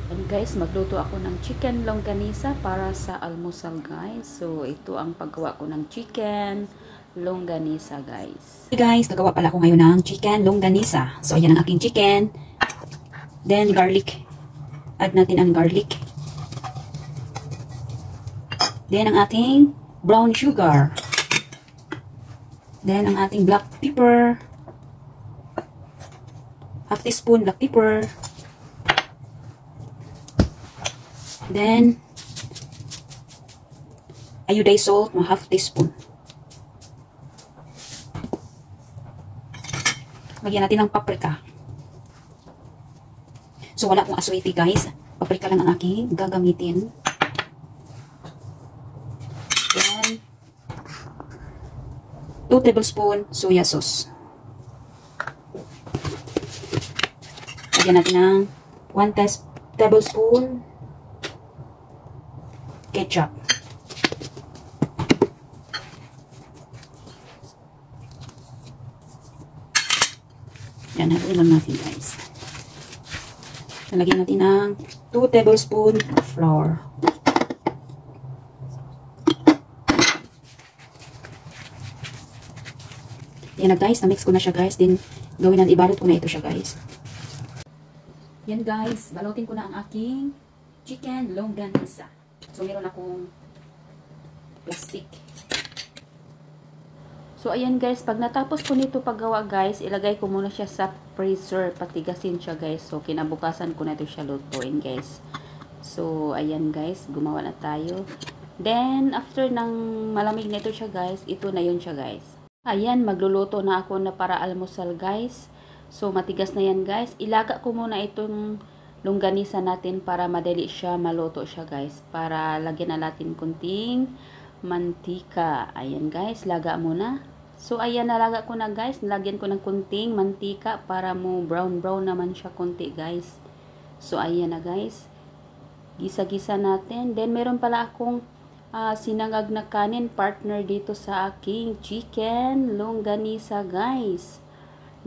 And guys, magluto ako ng chicken longganisa para sa almusal guys. So, ito ang paggawa ko ng chicken longganisa guys. Hey guys, gagawa pala ako ngayon ng chicken longganisa. So, ayan ang aking chicken. Then, garlic. Add natin ang garlic. Then, ang ating brown sugar. Then, ang ating black pepper. Half teaspoon black pepper. Then, iodized salt, half teaspoon. Lagyan natin ng paprika. So, wala akong aswiti guys. Paprika lang ang aking gagamitin. Then, 2 tablespoon soya sauce. Lagyan natin ng 1 tablespoon ketchup. Yan, haluin lang natin guys. Nalagyan natin ng 2 tablespoon flour. Yan na guys, na-mix ko na siya guys. Then, gawin na, ibalot ko na ito siya guys. Yan guys, balutin ko na ang aking chicken longganisa. So, meron akong plastic. So, ayan guys, pag natapos ko nito paggawa guys, ilagay ko muna siya sa freezer, patigasin siya guys. So, kinabukasan ko na ito siya lutuin guys. So, ayan guys, gumawa na tayo. Then, after ng malamig na ito siya guys, ito na yun siya guys. Ayan, magluluto na ako na para almusal guys. So, matigas na yan guys. Ilaga ko muna itong longganisa natin para madali siya maluto siya guys. Para lagyan na natin kunting mantika. Ayan guys, laga muna. So, ayan, nalaga ko na guys. Nalagyan ko ng kunting mantika para mo brown naman siya kunti guys. So, ayan na guys. Gisa-gisa natin. Then, meron pala akong sinangag na kanin partner dito sa aking chicken longganisa guys.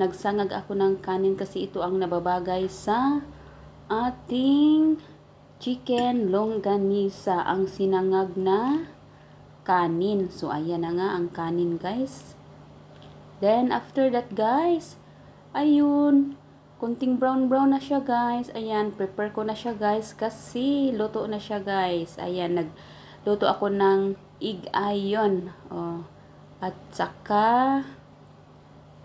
Nagsangag ako ng kanin kasi ito ang nababagay sa ating chicken longganisa, ang sinangag na kanin. So, ayan na nga ang kanin guys. Then, after that guys, ayun, kunting brown na siya guys. Ayan, prepare ko na siya guys kasi luto na siya guys. Ayan, nagluto ako ng egg ayon. Oh, at saka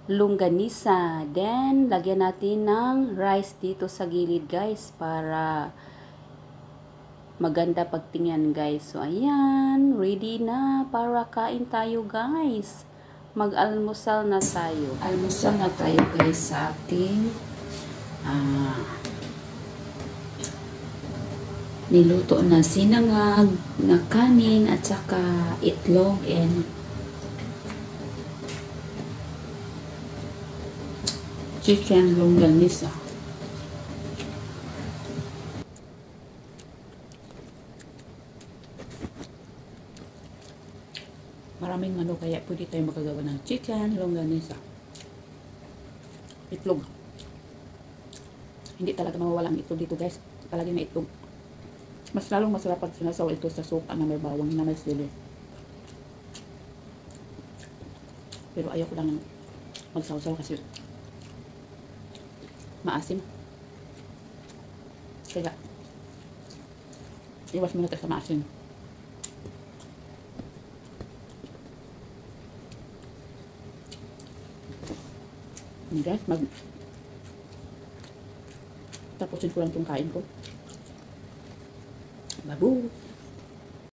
longganisa. Then, lagyan natin ng rice dito sa gilid guys para maganda pagtingnan guys. So, ayan. Ready na para kain tayo guys. Mag-almusal na tayo. Almusal na tayo guys sa ating niluto na sinangag na kanin at saka itlog and chicken longganisa. Maraming ano kaya pwede tayo makagawa ng chicken longganisa. Itlog. Hindi talaga mawawala ang itlog dito guys. Palagi may itlog. Mas lalong masarap pag sinasaw ito sa suka na may bawang na may sili. Pero ayoko lang magsaw-saw kasi maasim. Kaya iwas muna tayo sa maasim. Guys, tapusin ko lang itong kain ko. Babu!